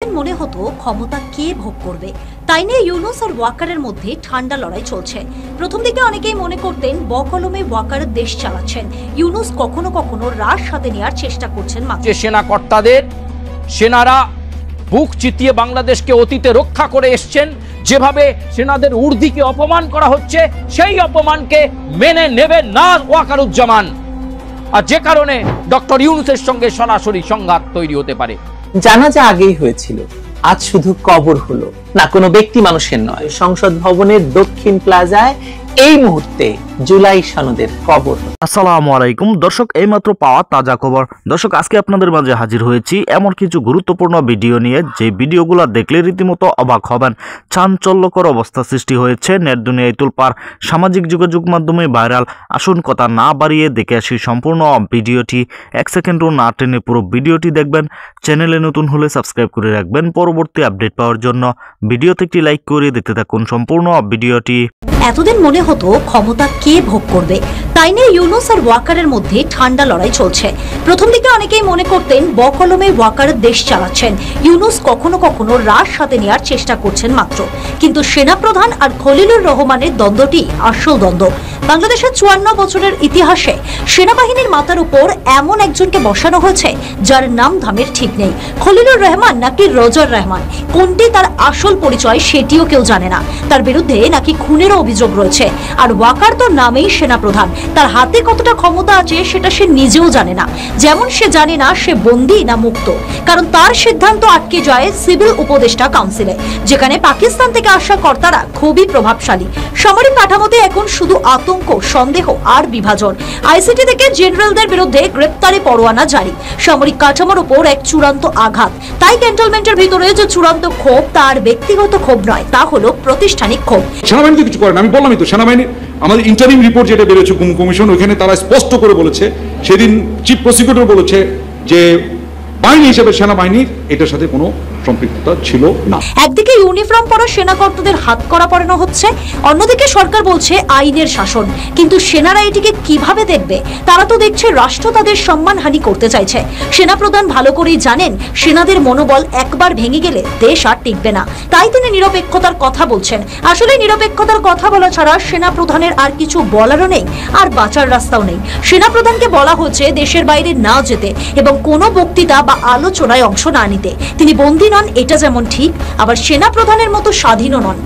এতদিন মনে হতো ক্ষমতা কে ভোগ করবে, তাই নিয়ে ইউনুস আর ওয়াকারের মধ্যে ঠান্ডা লড়াই চলছে। প্রথম দিকে অনেকেই মনে করতেন বকলমে ওয়াকার দেশ চালাচ্ছেন, ইউনুস কখনো কখনো রাশ হাতে নেওয়ার চেষ্টা করছেন। যে সেনা কর্তাদের, সেনারা বুক চিতিয়ে বাংলাদেশকে অতীতে রক্ষা করে এসছেন, যেভাবে সেনাদের উর্দিকে অপমান করা হচ্ছে, সেই অপমানকে মেনে নেবে না ওয়াকারুজ্জামান, আর যে কারণে ডক্টর ইউনুসের সঙ্গে সরাসরি সংঘাত তৈরি হতে পারে। জানাজা আগেই হয়েছিল, আজ শুধু কবর হলো। না কোনো ব্যক্তি মানুষের নয়, সংসদ ভবনের দক্ষিণ প্লাজায় এই মুহূর্তে জুলাই সনদের কবর। আসসালামু আলাইকুম দর্শক, এইমাত্র পাওয়া তাজা খবর। দর্শক, আজকে আপনাদের মাঝে হাজির হয়েছি এমন কিছু গুরুত্বপূর্ণ ভিডিও নিয়ে, যে ভিডিওগুলো দেখলে রীতিমতো অবাক হবেন। চাঞ্চল্যকর অবস্থা সৃষ্টি হয়েছে, নেট দুনিয়ায় তোলপাড়, সামাজিক যোগাযোগ মাধ্যমে ভাইরাল। আসুন কথা না বাড়িয়ে দেখে আসি সম্পূর্ণ ভিডিওটি। 1 সেকেন্ডও না টেনে পুরো ভিডিওটি দেখবেন। চ্যানেলে নতুন হলে সাবস্ক্রাইব করে রাখবেন পরবর্তী আপডেট পাওয়ার জন্য। ভিডিওতে একটি লাইক করে দেখতে থাকুন সম্পূর্ণ ভিডিওটি। এতদিন মনে হতো ক্ষমতা কে ভোগ করবে, তাই নিয়ে ইউনুস আর ওয়াকারের মধ্যে ঠান্ডা লড়াই চলছে। প্রথম দিকে অনেকেই মনে করতেন বকলমে ওয়াকার দেশ চালাচ্ছেন, ইউনুস কখনো কখনো রাশ হাতে নেওয়ার চেষ্টা করছেন মাত্র। কিন্তু সেনাপ্রধান আর খলিলুর রহমানের দ্বন্দ্বটি আসল দ্বন্দ্ব। বাংলাদেশের 54 বছরের ইতিহাসে সেনাবাহিনীর মাথার উপর এমন একজনকে বসানো হয়েছে যার নাম ধামের ঠিক নেই। খলিলুর রহমান নাকি রজার রহমান, কোনটি তার আসল পরিচয় সেটিও কেউ জানে না। তার বিরুদ্ধে নাকি খুনের অভিযোগ রয়েছে। আর ওয়াকার তো নামেই সেনাপ্রধান, তার হাতে কতটা ক্ষমতা আছে সেটা সে নিজেও জানে না। যেমন সে জানে না সে বন্দী না মুক্ত, কারণ তার সিদ্ধান্ত আটকে যায় সিভিল উপদেষ্টা কাউন্সিলে, যেখানে পাকিস্তান থেকে আসা কর্তারা খুবই প্রভাবশালী। সামরিক কাঠামোতে এখন শুধু আতঙ্ক, সন্দেহ আর বিভাজন। আইসিটি থেকে জেনারেলদের বিরুদ্ধে গ্রেপ্তারি পরোয়ানা জারি, সামরিক কাঠামোর উপর এক চূড়ান্ত আঘাত। তাই ক্যান্টনমেন্টের ভিতরে যে চূড়ান্ত ক্ষোভ, তার ব্যক্তিগত ক্ষোভ নয়, তা হলো প্রাতিষ্ঠানিক ক্ষোভ। সেনাবাহিনী তো কিছু করে না, আমি বললামই তো, সেনাবাহিনী আমাদের ইন্টারিম রিপোর্ট যেটা বেরোচ্ছে গুম কমিশন, ওইখানে তারা স্পষ্ট করে বলেছে, সেদিন চিফ প্রসিকিউটর বলেছে যে বাহিনী হিসেবে সেনাবাহিনীর এটার সাথে কোনো সম্পৃক্ততা ছিল না। একদিকে ইউনিফর্ম পরা সেনাকর্তাদের হাত করা পড়ানো হচ্ছে, অন্যদিকে সরকার বলছে আইনের শাসন। কিন্তু সেনারা এটিকে কিভাবে দেখবে? তারা তো দেখছে রাষ্ট্র তাদের সম্মানহানি করতে চাইছে। সেনাপ্রধান ভালো করেই জানেন সেনাদের মনোবল একবার ভেঙে গেলে দেশ আর টিকবে না, তাই তিনি নিরপেক্ষতার কথা বলছেন। আসলে নিরপেক্ষতার কথা বলা ছাড়া সেনাপ্রধানের আর কিছু বলারও নেই, আর বাঁচার রাস্তাও নেই। সেনাপ্রধানকে বলা হচ্ছে দেশের বাইরে না যেতে এবং কোনো বক্তৃতা বা আলোচনায় অংশ না নিতে। তিনি বন্দী নন, এটা যেমন ঠিক, আবার সেনা প্রধানের মতো স্বাধীনও নন।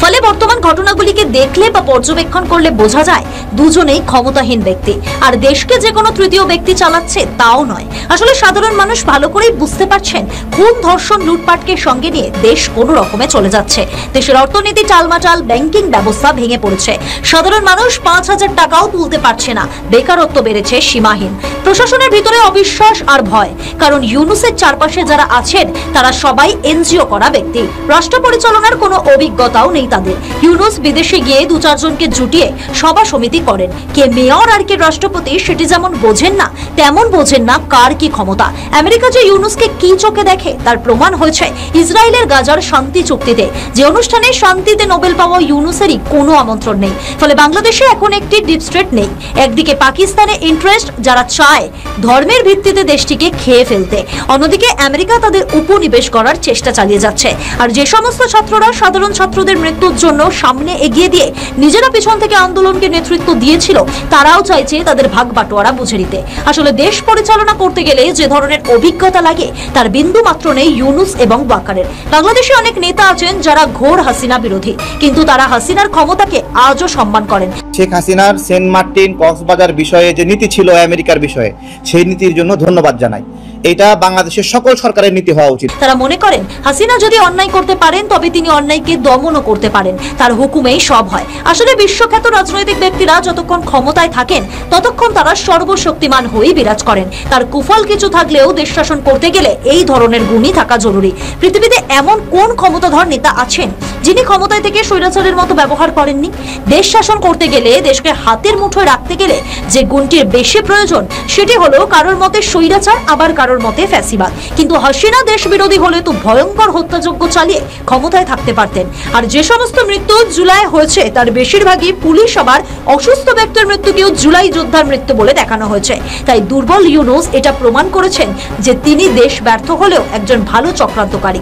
ফলে বর্তমান ঘটনাগুলিকে দেখলে বা পর্যবেক্ষণ করলে বোঝা যায় দুজনেই ক্ষমতাহীন ব্যক্তি, আর দেশকে যে কোনো তৃতীয় ব্যক্তি চালাচ্ছে তাও নয়। আসলে সাধারণ মানুষ ভালো করেই বুঝতে পারছেন খুন, ধর্ষণ, লুটপাটকে সঙ্গে নিয়ে দেশ কোনো রকমে চলে যাচ্ছে। দেশের অর্থনীতি টালমাটাল, ব্যাংকিং ব্যবস্থা ভেঙে পড়েছে, সাধারণ মানুষ 5000 টাকাও তুলতে পারছে না, বেকারত্ব বেড়েছে সীমাহীন, প্রশাসনের ভিতরে অবিশ্বাস আর ভয়। কারণ ইউনুসের চারপাশে যারা আছেন তারা সবাই এনজিও করা ব্যক্তি, রাষ্ট্র পরিচালনার কোনো অভিজ্ঞতাও নেই তাদের। ইউনুস বিদেশে গিয়ে 2-4 জনকে জুটিয়ে সভা সমিতি করেন, কে মেয়র আর কে রাষ্ট্রপতি সেটি যেমন বোঝেন না, তেমন বোঝেন না কার কি ক্ষমতা। আমেরিকা যে ইউনুসকে কি চোখে দেখে তার প্রমাণ হয়েছে ইসরায়েলের গাজার শান্তি চুক্তিতে, যে অনুষ্ঠানে শান্তিতে নোবেল পাওয়া ইউনুসেরই কোনো আমন্ত্রণ নেই। ফলে বাংলাদেশে এখন একটি ডিপ স্টেট নেই। একদিকে পাকিস্তানে ইন্টারেস্ট, যারা চায় ধর্মের ভিত্তিতে দেশটিকে খেয়ে ফেলতে, অন্যদিকে আমেরিকা তাদের উপনিবেশ করার চেষ্টা চালিয়ে যাচ্ছে। আর যে সমস্ত ছাত্ররা সাধারণ ছাত্রদের মৃত্যুর জন্য সামনে এগিয়ে দিয়ে নিজেরা পিছন থেকে আন্দোলনকে নেতৃত্ব দিয়েছিল, তারাও চাইছে তাদের ভাগ বাটোয়ারা বুঝে নিতে। আসলে দেশ পরিচালনা করতে গেলে যে ধরনের অভিজ্ঞতা লাগে তার বিন্দু মাত্র নেই ইউনুস এবং ওয়াকারের। বাংলাদেশে অনেক নেতা আছেন যারা ঘোর হাসিনা বিরোধী, কিন্তু তারা হাসিনার ক্ষমতাকে আজও সম্মান করেন। শেখ হাসিনার সেন্ট মার্টিন, কক্সবাজার বিষয়ে যে নীতি ছিল আমেরিকার বিষয়ে, সেই নীতির জন্য ধন্যবাদ জানাই। এটা বাংলাদেশের সকল সরকারের নীতি হওয়া উচিত। তারা মনে করেন হাসিনা যদি অন্যায় করতে পারেন তবে তিনি অন্যায়কে দমনও করতে পারেন, তার হুকুমেই সব হয়। আসলে বিশ্বখ্যাত রাজনৈতিক ব্যক্তিরা যতক্ষণ ক্ষমতায় থাকেন ততক্ষণ তারা সর্বশক্তিমান হয়ে বিরাজ করেন। তার কুফল কিছু থাকলেও দেশ শাসন করতে গেলে এই ধরনের গুণই থাকা জরুরি। পৃথিবীতে এমন কোন ক্ষমতাধর নেতা আছেন যিনি ক্ষমতায় থেকে স্বৈরাচারের মতো ব্যবহার করেননি। দেশ শাসন করতে গেলে, দেশকে হাতের মুঠোয় রাখতে গেলে যে গুণটির বেশি প্রয়োজন সেটি হলো কারোর মতে স্বৈরাচার, আবার কারোর মতে ফ্যাসিবাদ। কিন্তু হাসিনা দেশ বিরোধী হলে তো ভয়ঙ্কর হত্যাযজ্ঞ চালিয়ে ক্ষমতায় থাকতে পারতেন। আর যে সমস্ত মৃত্যু জুলাই হয়েছে তার বেশিরভাগই পুলিশ, আবার অসুস্থ ব্যক্তির মৃত্যুকেও জুলাই যোদ্ধার মৃত্যু বলে দেখানো হয়েছে। তাই দুর্বল ইউনূস এটা প্রমাণ করেছেন যে তিনি দেশ ব্যর্থ হলেও একজন ভালো চক্রান্তকারী।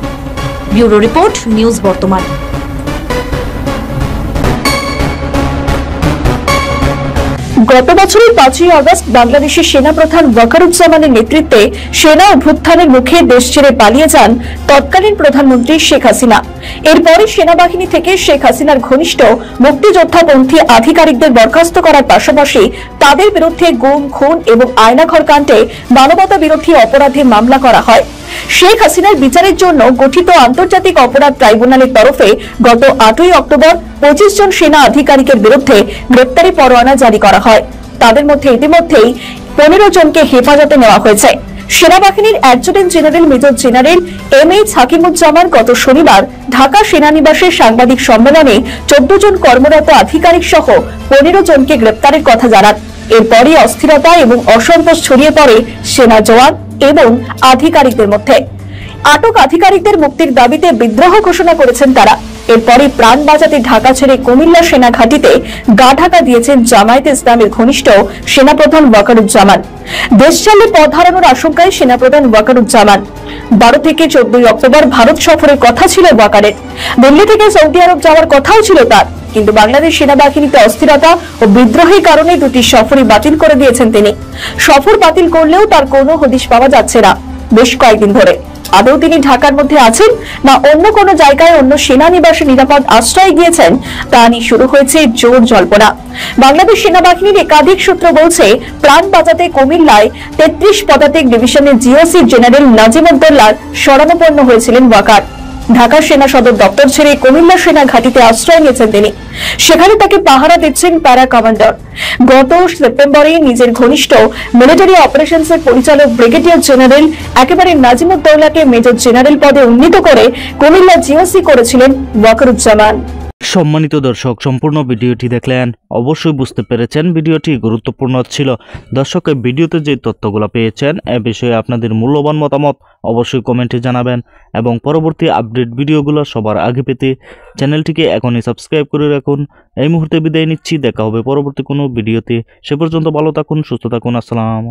ব্যুরো রিপোর্ট, নিউজ বর্তমান। গত বছরের 5ই আগস্ট বাংলাদেশের সেনাপ্রধান ওয়াকারুজ্জামানের নেতৃত্বে সেনা অভ্যুত্থানের মুখে দেশ ছেড়ে পালিয়ে যান তৎকালীন প্রধানমন্ত্রী শেখ হাসিনা। এরপরই সেনাবাহিনী থেকে শেখ হাসিনার ঘনিষ্ঠ মুক্তিযোদ্ধাপন্থী আধিকারিকদের বরখাস্ত করার পাশাপাশি তাদের বিরুদ্ধে গুম, খুন এবং আয়নাঘর কাণ্ডে মানবতা বিরোধী অপরাধে মামলা করা হয়। শেখ হাসিনার বিচারের জন্য গঠিত আন্তর্জাতিক অপরাধ ট্রাইব্যুনালের তরফে গত 8ই অক্টোবর 25 জন সেনা আধিকারিকের বিরুদ্ধে গ্রেপ্তারি পরোয়ানা জারি করা হয়। তাদের মধ্যে ইতিমধ্যেই 15 জনকে হেফাজতে নেওয়া হয়েছে। সেনাবাহিনীর adjutant general major general MH Hakimuzzaman গত শনিবার ঢাকা সেনানিবাসের সাংবাদিক সম্মেলনে 14 জন কর্মরত আধিকারিক সহ 15 জনকে গ্রেপ্তারের কথা জানান। এরপরই অস্থিরতা এবং অসন্তোষ ছড়িয়ে পড়ে সেনা জওয়ান এবং আধিকারিকদের মধ্যে। আটক আধিকারিকদের মুক্তির দাবিতে বিদ্রোহ ঘোষণা করেছেন তারা। এরপরই প্রাণ বাঁচাতে ঢাকা ছেড়ে কুমিল্লা সেনা ঘাঁটিতে গা ঢাকা দিয়েছেন জামায়াতে ইসলামের ঘনিষ্ঠ সেনাপ্রধান ওয়াকারুজ্জামান। দেশ ছাড়লে পথ হারানোর আশঙ্কায় সেনাপ্রধান ওয়াকারুজ্জামান 12 থেকে 14 অক্টোবর ভারত সফরের কথা ছিল ওয়াকারের। দিল্লি থেকে সৌদি আরব যাওয়ার কথাও ছিল তার, কিন্তু বাংলাদেশ সেনাবাহিনীতে অস্থিরতা ও বিদ্রোহের কারণে দুটি সফরই বাতিল করে দিয়েছেন তিনি। সফর বাতিল করলেও তার কোনো হদিশ পাওয়া যাচ্ছে না বেশ কয়েকদিন ধরে। আদৌ তিনি ঢাকার মধ্যে আছেন না অন্য কোনো জায়গায় অন্য সেনানিবাসে নিরাপদ আশ্রয় গিয়েছেন তা নিয়ে শুরু হয়েছে জোর জল্পনা। বাংলাদেশ সেনাবাহিনীর একাধিক সূত্র বলছে, প্রাণ বাঁচাতে কুমিল্লায় 33 পদাতিক ডিভিশনের জিওসি জেনারেল নাজিমুদ্দৌলার শরণাপন্ন হয়েছিলেন ওয়াকার। ঢাকার সেনা সদর দপ্তর ছেড়ে কুমিল্লা সেনা ঘাঁটিতে আশ্রয় নিয়েছেন তিনি। সেখানে তাকে পাহারা দিচ্ছেন প্যারা কমান্ডার। গত সেপ্টেম্বরে নিজের ঘনিষ্ঠ মিলিটারি অপারেশনসের পরিচালক ব্রিগেডিয়ার জেনারেল একেবারে নাজিমুদ্দৌলাকে মেজর জেনারেল পদে উন্নীত করে কুমিল্লা জিওসি করেছিলেন ওয়াকারুজ্জামান। সম্মানিত দর্শক, সম্পূর্ণ ভিডিওটি দেখলেন, অবশ্যই বুঝতে পেরেছেন ভিডিওটি গুরুত্বপূর্ণ ছিল। দর্শক, এই ভিডিওতে যে তথ্যগুলো পেয়েছেন এ বিষয়ে আপনাদের মূল্যবান মতামত অবশ্যই কমেন্টে জানাবেন এবং পরবর্তী আপডেট ভিডিওগুলো সবার আগে পেতে চ্যানেলটিকে এখনই সাবস্ক্রাইব করে রাখুন। এই মুহূর্তে বিদায় নিচ্ছি, দেখা হবে পরবর্তী কোনো ভিডিওতে। সে পর্যন্ত ভালো থাকুন, সুস্থ থাকুন। আসসালাম।